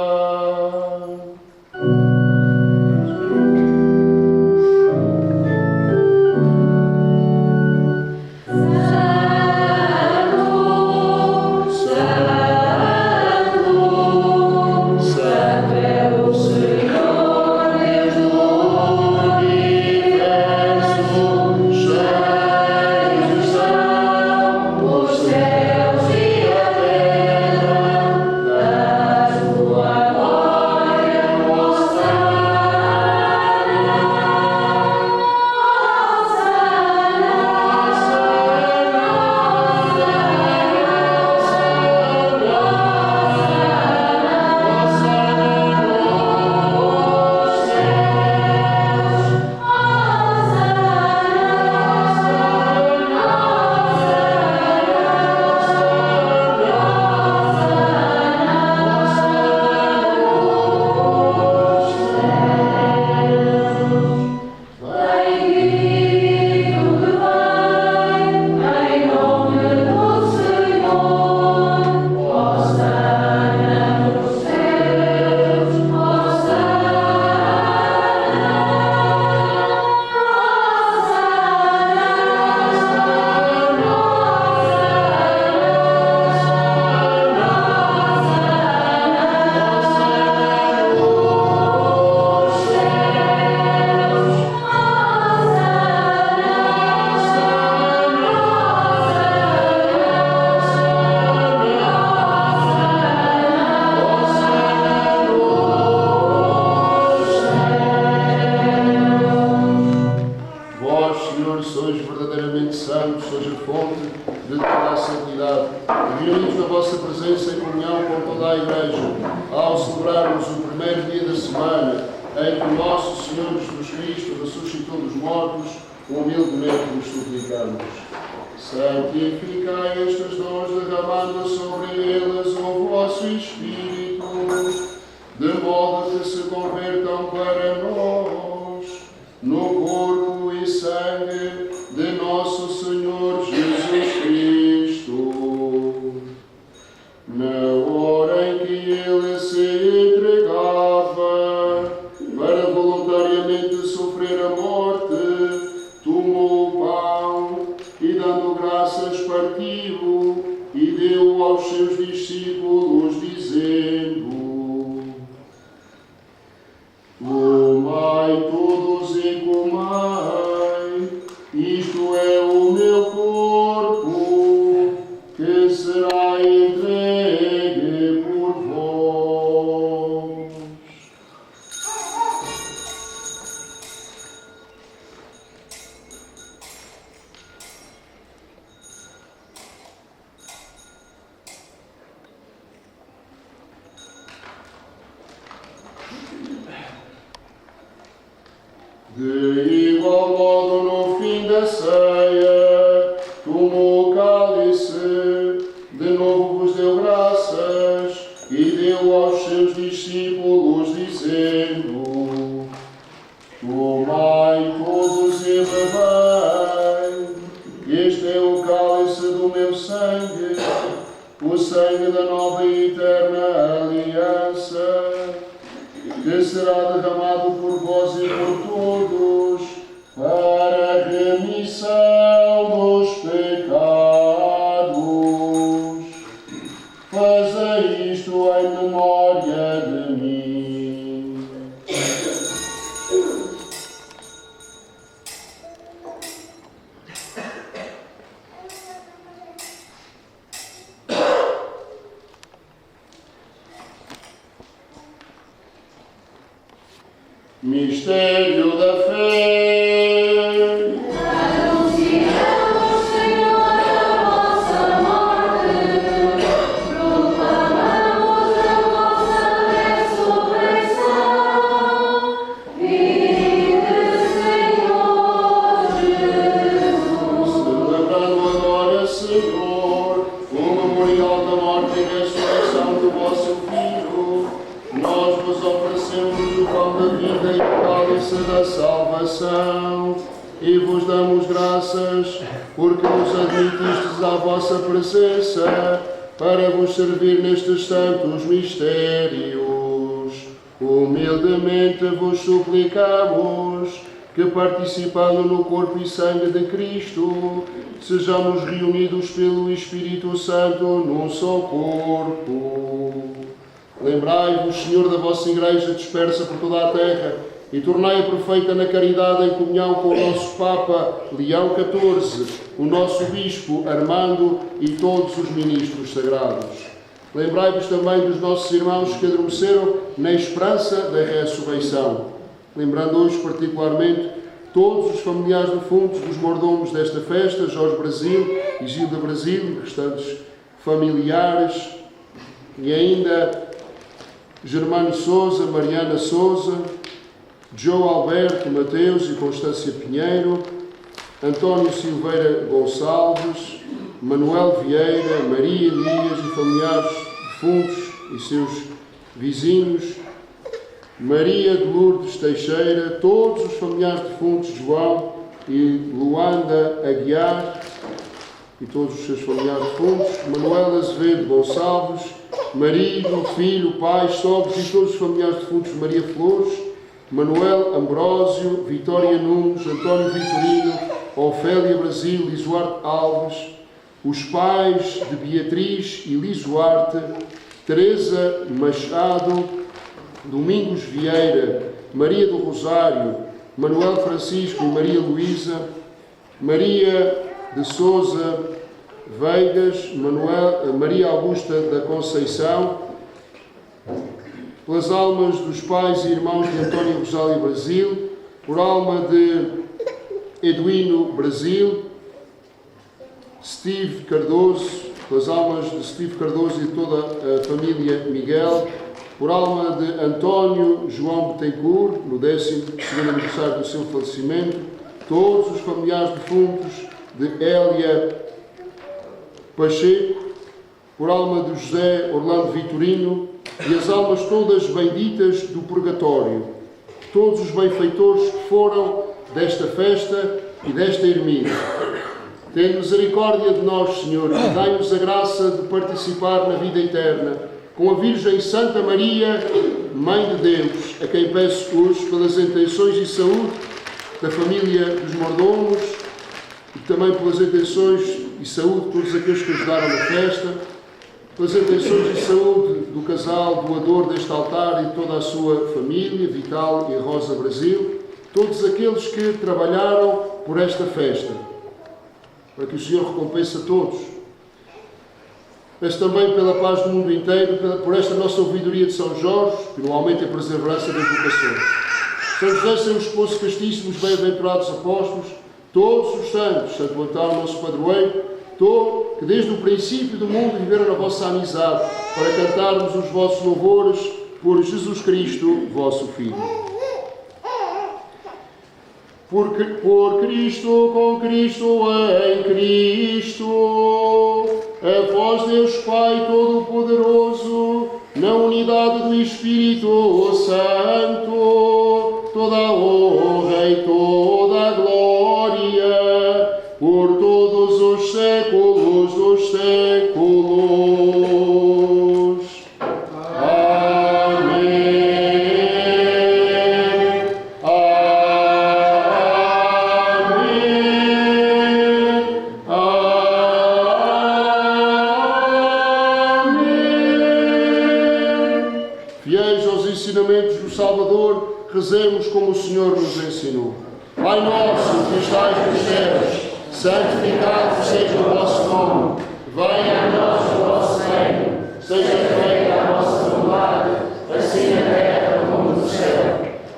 Santificai estes dons, derramando sobre eles o vosso Espírito, de modo que se convertam para nós no corpo e sangue de nosso Senhor Jesus Cristo. Na hora em que ele se entregava para voluntariamente sofrer a morte, tomou o pão e, dando graças, partiu e deu aos seus discípulos, dizendo: De igual modo, no fim da ceia, tomou o cálice, de novo vos deu graças e deu aos seus discípulos, dizendo: tomai todos e bebei, este é o cálice do meu sangue, o sangue da nova e eterna aliança, que será derramado por vós e por todos, para a remissão dos pecados. Fazei isto em memória de mim. Mistério da fé. Anunciamos, Senhor, a vossa morte, proclamamos a vossa ressurreição. Vinde, Senhor Jesus. Celebrando agora, Senhor, o memorial da morte e ressurreição do vosso Filho, nós vos oferecemos o pão da vida e o cálice da salvação, e vos damos graças, porque nos admitistes à vossa presença, para vos servir nestes santos mistérios. Humildemente vos suplicamos que, participando no corpo e sangue de Cristo, sejamos reunidos pelo Espírito Santo num só corpo. Lembrai-vos, Senhor, da vossa Igreja dispersa por toda a terra e tornai-a perfeita na caridade em comunhão com o nosso Papa Leão XIV, o nosso Bispo Armando e todos os ministros sagrados. Lembrai-vos também dos nossos irmãos que adormeceram na esperança da ressurreição. Lembrando hoje particularmente todos os familiares defuntos dos mordomos desta festa, Jorge Brasil e Gilda Brasil, e restantes familiares, e ainda Germano Souza, Mariana Souza, Joe Alberto Mateus e Constância Pinheiro, António Silveira Gonçalves, Manuel Vieira, Maria Elias e familiares defuntos e seus vizinhos, Maria de Lourdes Teixeira, todos os familiares defuntos, João e Luanda Aguiar e todos os seus familiares defuntos, Manuel Azevedo Gonçalves, marido, filho, pai, sogros e todos os familiares defuntos, Maria Flores, Manuel Ambrósio, Vitória Nunes, António Vitorino, Ofélia Brasil, Lisoarte Alves, os pais de Beatriz e Lisoarte, Teresa Machado, Domingos Vieira, Maria do Rosário, Manuel Francisco e Maria Luísa, Maria de Souza Veigas, Maria Augusta da Conceição, pelas almas dos pais e irmãos de António Rosário Brasil, por alma de Eduino Brasil, Steve Cardoso, pelas almas de Steve Cardoso e de toda a família Miguel, por alma de António João Betancourt, no 12º aniversário do seu falecimento, todos os familiares defuntos de Hélia Pacheco, por alma de José Orlando Vitorino e as almas todas benditas do purgatório, todos os benfeitores que foram desta festa e desta ermida. Tem misericórdia de nós, Senhor, e dai-nos a graça de participar na vida eterna com a Virgem Santa Maria, Mãe de Deus, a quem peço hoje pelas intenções e saúde da família dos mordomos e também pelas intenções e saúde de todos aqueles que ajudaram na festa, pelas intenções e saúde do casal doador deste altar e de toda a sua família, Vital e Rosa Brasil, todos aqueles que trabalharam por esta festa, para que o Senhor recompense a todos. Peço também pela paz do mundo inteiro, por esta nossa ouvidoria de São Jorge, pelo aumento e preservança das vocações. São José, seu esposo castíssimo, os bem-aventurados apóstolos, todos os santos, Santo Antão, nosso padroeiro, que desde o princípio do mundo viveram na vossa amizade, para cantarmos os vossos louvores por Jesus Cristo, vosso Filho. por Cristo, com Cristo, em Cristo. A vós, Deus Pai Todo-Poderoso, na unidade do Espírito Santo, toda a honra e toda a glória, por todos os séculos dos séculos. Amém. Fiéis aos ensinamentos do Salvador, rezemos como o Senhor nos ensinou. Pai nosso, que estais nos céus, santificado seja o vosso nome. Venha a nós o vosso reino. Seja feita a vossa vontade, assim na terra como no céu.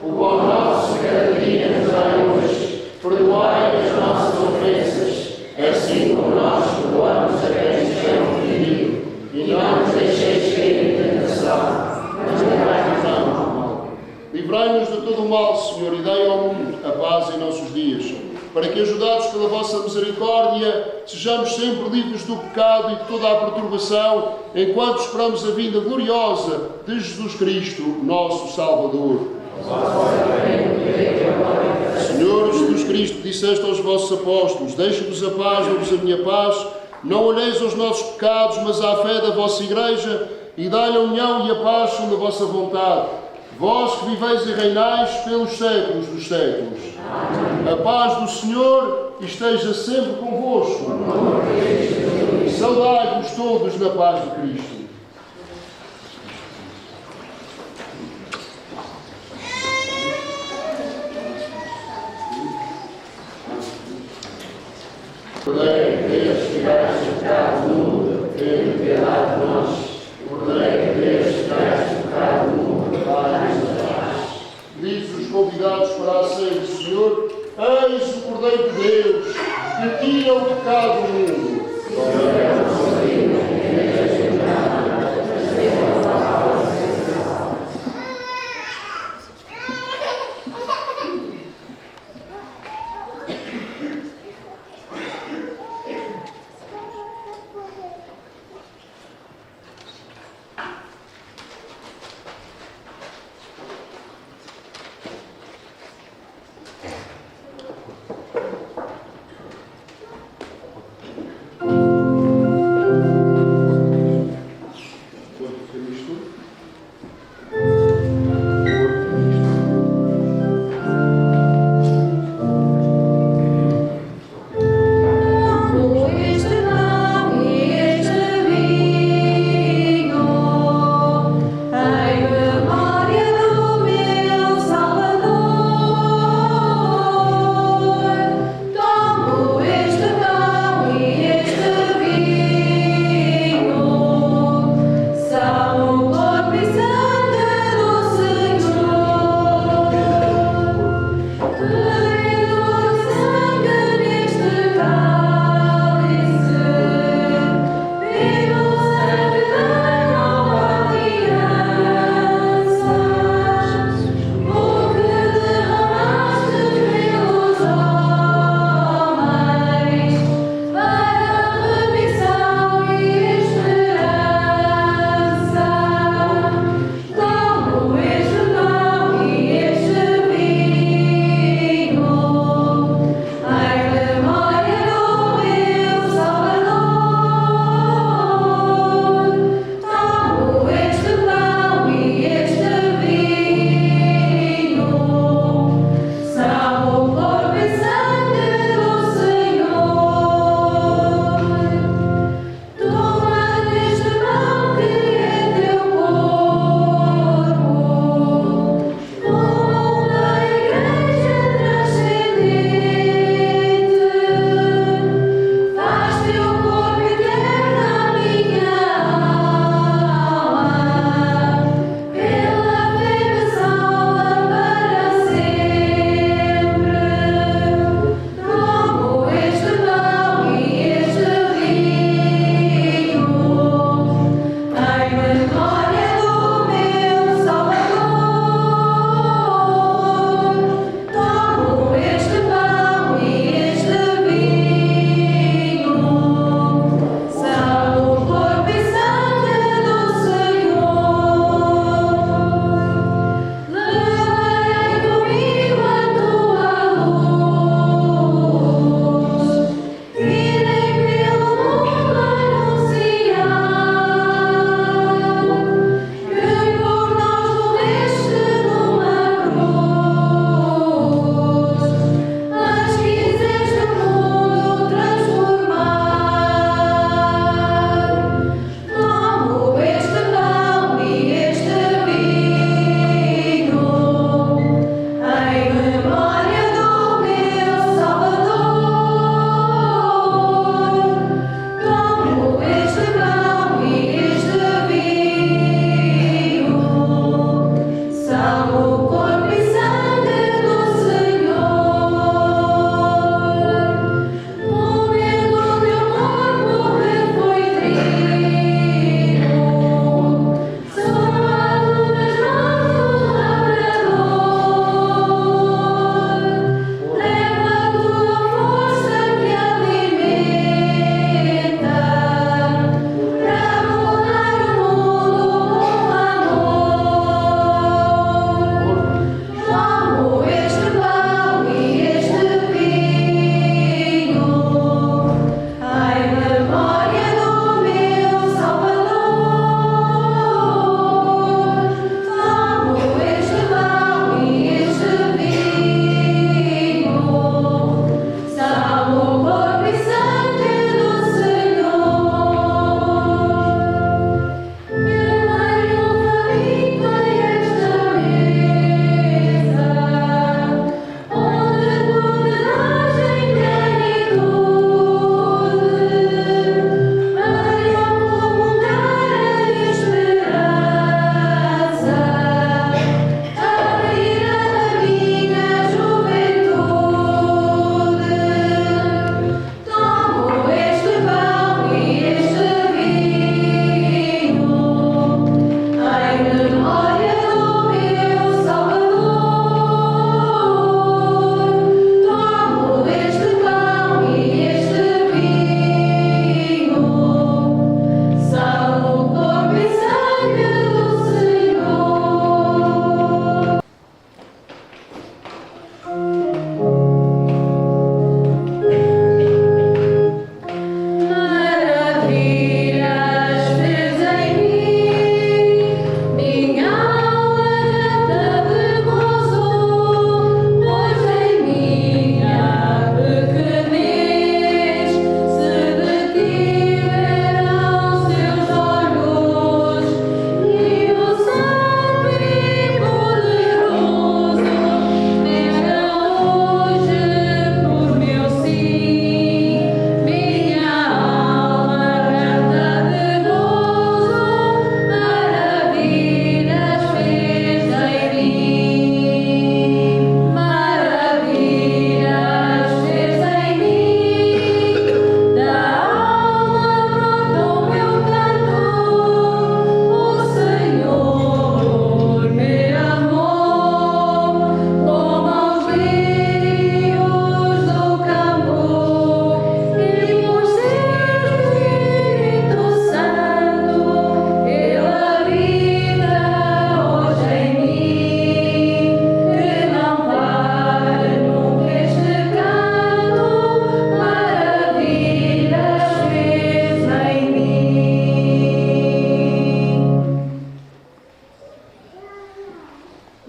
O pão nosso de cada dia nos dai hoje. Perdoai as nossas ofensas, assim como nós perdoamos a quem nos tem ofendido. E não nos deixeis cair em tentação, mas livrai-nos do mal. Livrai-nos de todo o mal, Senhor, e dai ao mundo a paz em nossos dias, para que, ajudados pela vossa misericórdia, sejamos sempre livres do pecado e de toda a perturbação, enquanto esperamos a vinda gloriosa de Jesus Cristo, nosso Salvador. Senhor Jesus Cristo, disseste aos vossos apóstolos: deixo-vos a paz, dou-vos a minha paz. Não olheis aos nossos pecados, mas à fé da vossa Igreja, e dai-lhe a união e a paz segundo a vossa vontade. Vós que viveis e reinais pelos séculos dos séculos. Amém. A paz do Senhor esteja sempre convosco. Saudai-vos todos na paz de Cristo. Cordeiro de Deus, que tirais o pecado do mundo, tende piedade de nós. Cordeiro de Deus, que tirais o pecado do mundo, dai-nos a paz. Diz os convidados para a ceia do Senhor: eis o Cordeiro de Deus, que tira o pecado do mundo. São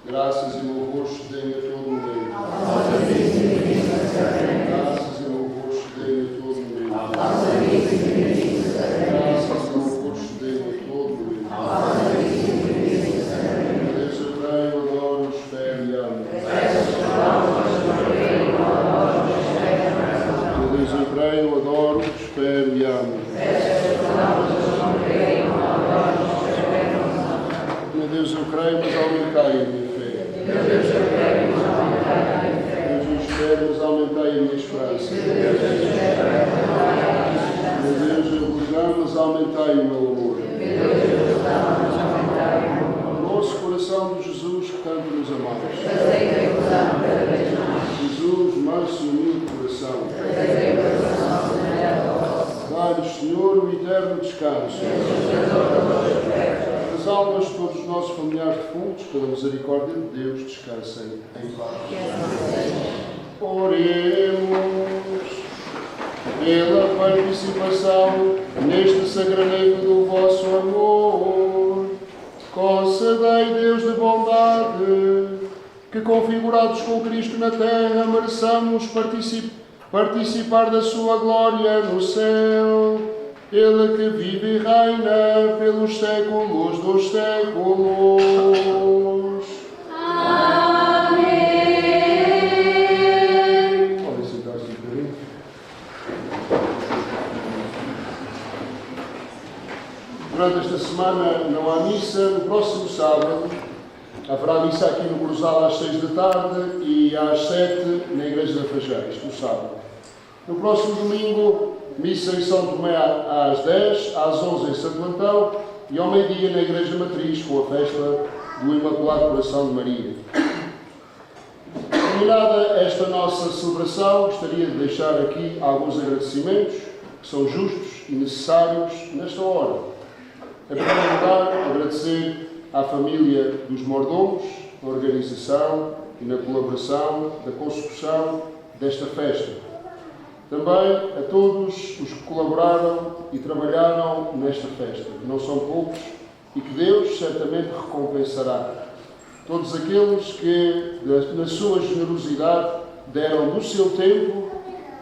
Graças e louvores se deem a todo momento. Graças e louvores se deem a todo momento. Graças e louvores se deem a todo momento. Deus eu creio, adoro, espero e amo. Deus eu creio, adoro, espero e amo. Meu Deus eu creio, mas aumentai a minha fé. Deus eu espero, mas aumentai a minha esperança. Meu Deus eu vos amo, mas aumentai o meu amor. Nosso coração de Jesus que tanto nos amamos. Jesus, manso e humilde coração. Dá-nos, Senhor, o eterno descanso. As almas de todos os nossos familiares defuntos, pela misericórdia de Deus, descansem em paz. Oremos pela participação neste sacramento do vosso amor. Concedei, Deus de bondade, que configurados com Cristo na terra, mereçamos participar da sua glória no céu. Ele que vive e reina pelos séculos dos séculos. Amém. Podem sentar-se um bocadinho. Durante esta semana não há missa. No próximo sábado haverá missa aqui no Corozal às 6 da tarde e às 7 na Igreja da Fageiros, no sábado. No próximo domingo, missa em São Tomé às 10, às 11 em Santo Antão e ao meio-dia na Igreja Matriz, com a festa do Imaculado Coração de Maria. Terminada esta nossa celebração, gostaria de deixar aqui alguns agradecimentos que são justos e necessários nesta hora. Em primeiro lugar, agradecer à família dos mordomos, na organização e na colaboração da consecução desta festa. Também a todos os que colaboraram e trabalharam nesta festa, que não são poucos e que Deus certamente recompensará. Todos aqueles que, na sua generosidade, deram do seu tempo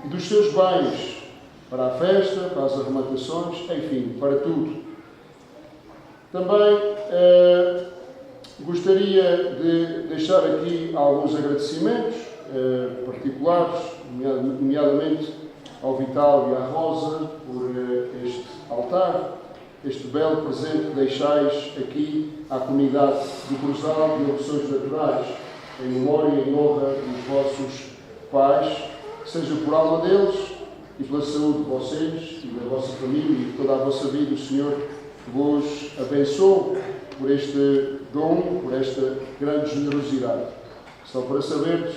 e dos seus bens para a festa, para as arrematações, enfim, para tudo. Também gostaria de deixar aqui alguns agradecimentos particulares, nomeadamente ao Vital e à Rosa, por este altar, este belo presente que deixais aqui à comunidade do Corozal de Opções Naturais, em memória e em honra dos vossos pais, seja por alma deles e pela saúde de vocês e da vossa família e de toda a vossa vida, o Senhor vos abençoe por este dom, por esta grande generosidade. Só para saberes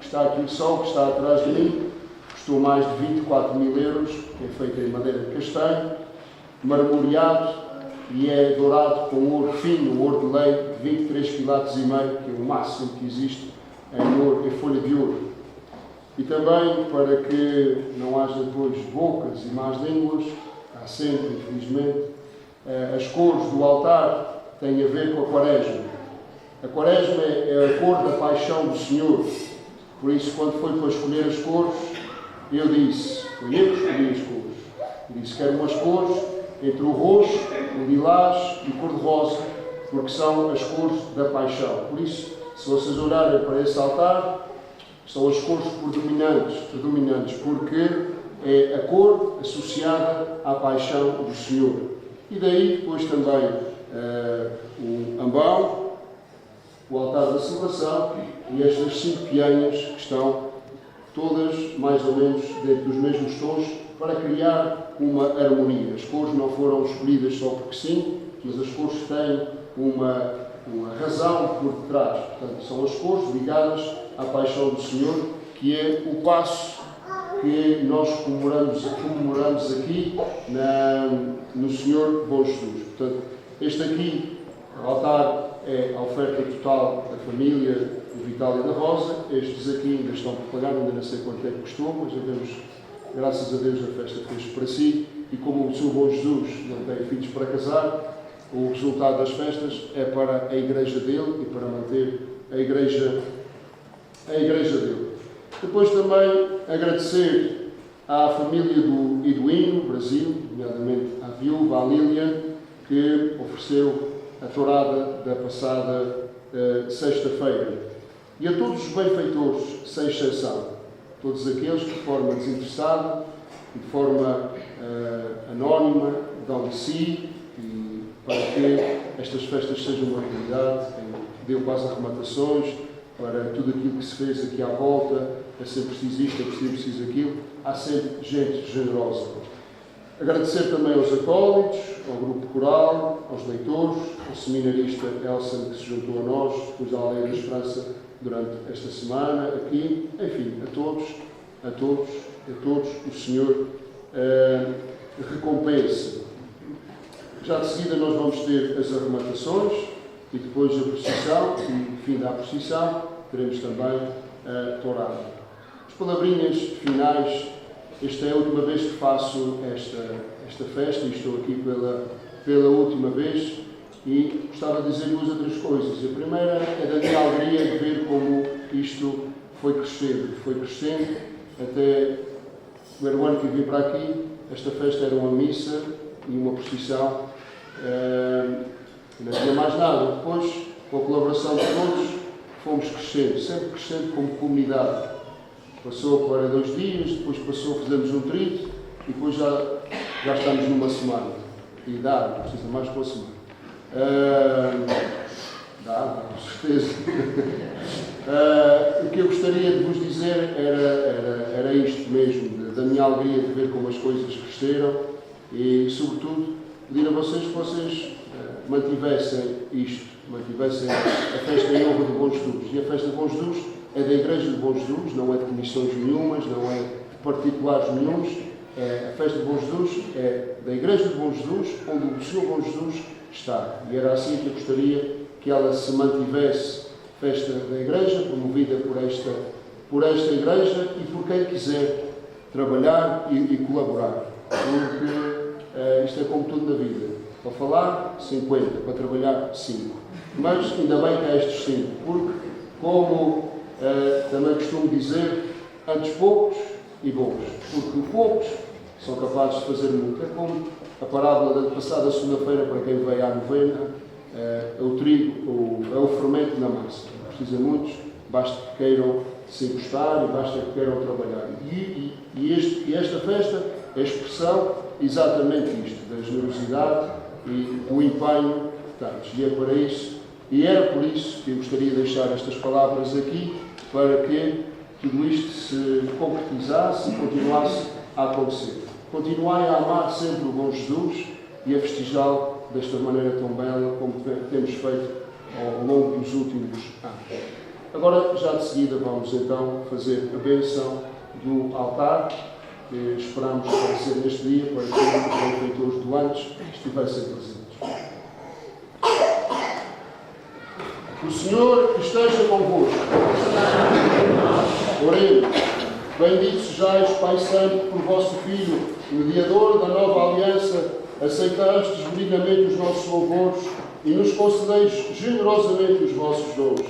que está aqui o sol, que está atrás de mim, custou mais de 24 mil euros, é feito em madeira de castanho, marmoreado e é dourado com ouro fino, ouro de lei, de 23,5 kg, que é o máximo que existe em folha de ouro. E também para que não haja depois bocas e más línguas, há sempre, infelizmente, as cores do altar têm a ver com a Quaresma. A Quaresma é a cor da paixão do Senhor. Por isso, quando foi para escolher as cores, eu disse, foi eu que escolhi as cores. Eu disse que eram umas cores entre o roxo, o lilás e o cor-de-rosa, porque são as cores da paixão. Por isso, se vocês olharem para esse altar, são as cores predominantes, porque é a cor associada à paixão do Senhor. E daí depois também o ambão, o altar da celebração e estas 5 pianhas que estão todas mais ou menos dentro dos mesmos tons para criar uma harmonia. As cores não foram escolhidas só porque sim, mas as cores têm uma razão por detrás. Portanto, são as cores ligadas à paixão do Senhor, que é o passo que nós comemoramos aqui no Senhor Bom Jesus. Portanto, este aqui, o altar, é a oferta total da família do Vital e da Rosa. Estes aqui ainda estão por pagar, ainda não sei quanto é que custou, mas devemos, graças a Deus, a festa fez para si. E como o seu Bom Jesus não tem filhos para casar, o resultado das festas é para a igreja dele e para manter a igreja dele. Depois também agradecer à família do Iduíno, Brasil, nomeadamente à viúva, à Lilian, que ofereceu a tourada da passada sexta-feira. E a todos os benfeitores, sem exceção, todos aqueles que de forma desinteressada e de forma anónima dão de si e para que estas festas sejam uma realidade, deu para as arrematações, para tudo aquilo que se fez aqui à volta, é sempre preciso isto, é preciso aquilo, há sempre gente generosa. Agradecer também aos acólitos, ao grupo coral, aos leitores, ao seminarista Elson que se juntou a nós, depois da Aldeia da Esperança, durante esta semana, aqui, enfim, a todos, o Senhor recompensa. Já de seguida nós vamos ter as arrematações e depois a procissão, e fim da procissão, teremos também a tourada. As palavrinhas finais, esta é a última vez que faço esta festa e estou aqui pela última vez e gostava de dizer duas ou três coisas. A primeira é da minha alegria de ver como isto foi crescendo até o primeiro ano que vim para aqui. Esta festa era uma missa e uma procissão, não tinha mais nada. Depois, com a colaboração de todos, fomos crescendo, sempre crescendo como comunidade. Passou para 2 dias, depois fizemos um trito e depois já estamos numa semana. E dá, não precisa mais que uma semana. Dá, com certeza. O que eu gostaria de vos dizer era isto mesmo, da minha alegria de ver como as coisas cresceram e, sobretudo, pedir a vocês que vocês mantivessem isto, mantivessem a festa em honra de Bom Jesus. E a festa de Bom Jesus é da Igreja de Bom Jesus, não é de comissões nenhumas, não é de particulares nenhuns. A festa de Bom Jesus é da Igreja de Bom Jesus, onde o Senhor Bom Jesus está. E era assim que eu gostaria que ela se mantivesse, festa da Igreja, promovida por esta Igreja e por quem quiser trabalhar e colaborar. Porque isto é como tudo na vida. Para falar, 50. Para trabalhar, 5. Mas ainda bem que há estes 5. Porque, como também costumo dizer, antes poucos e bons. Porque poucos são capazes de fazer muito. É como a parábola da passada segunda-feira, para quem veio à novena, é o trigo, é o fermento na massa. Não precisa muitos, basta que queiram se encostar e basta que queiram trabalhar. E esta festa é a expressão exatamente isto, da generosidade e do empenho que temos. E é para isso, e era por isso que eu gostaria de deixar estas palavras aqui, para que tudo isto se concretizasse e continuasse a acontecer. Continuai a amar sempre o bom Jesus e a festejá-lo desta maneira tão bela como temos feito ao longo dos últimos anos. Agora, já de seguida, vamos então fazer a bênção do altar, que esperamos ser neste dia, para que os benfeitores do antes estivessem presentes. O Senhor esteja convosco. Oremos. Bendito sejais, Pai Santo, por vosso Filho, mediador da nova aliança, aceitastes benignamente os nossos louvores e nos concedeis generosamente os vossos dons.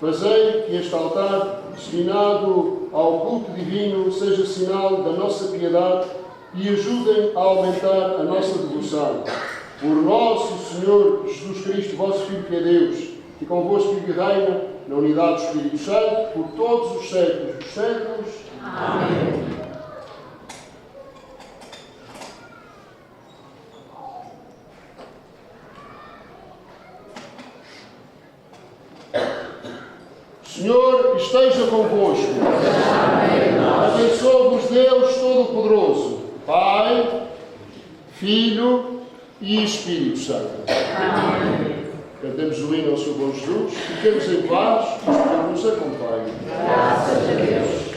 Fazei que este altar, destinado ao culto divino, seja sinal da nossa piedade e ajudem a aumentar a nossa devoção. Por nosso Senhor Jesus Cristo, vosso Filho que é Deus, e convosco vive e reina, na unidade do Espírito Santo, por todos os séculos dos séculos. Amém. Senhor esteja convosco. Abençoe-vos Deus Todo-Poderoso, Pai, Filho e Espírito Santo. Amém. Cantemos o hino ao Senhor Bom Jesus, fiquemos em paz, que o Senhor nos acompanhe. Graças a Deus.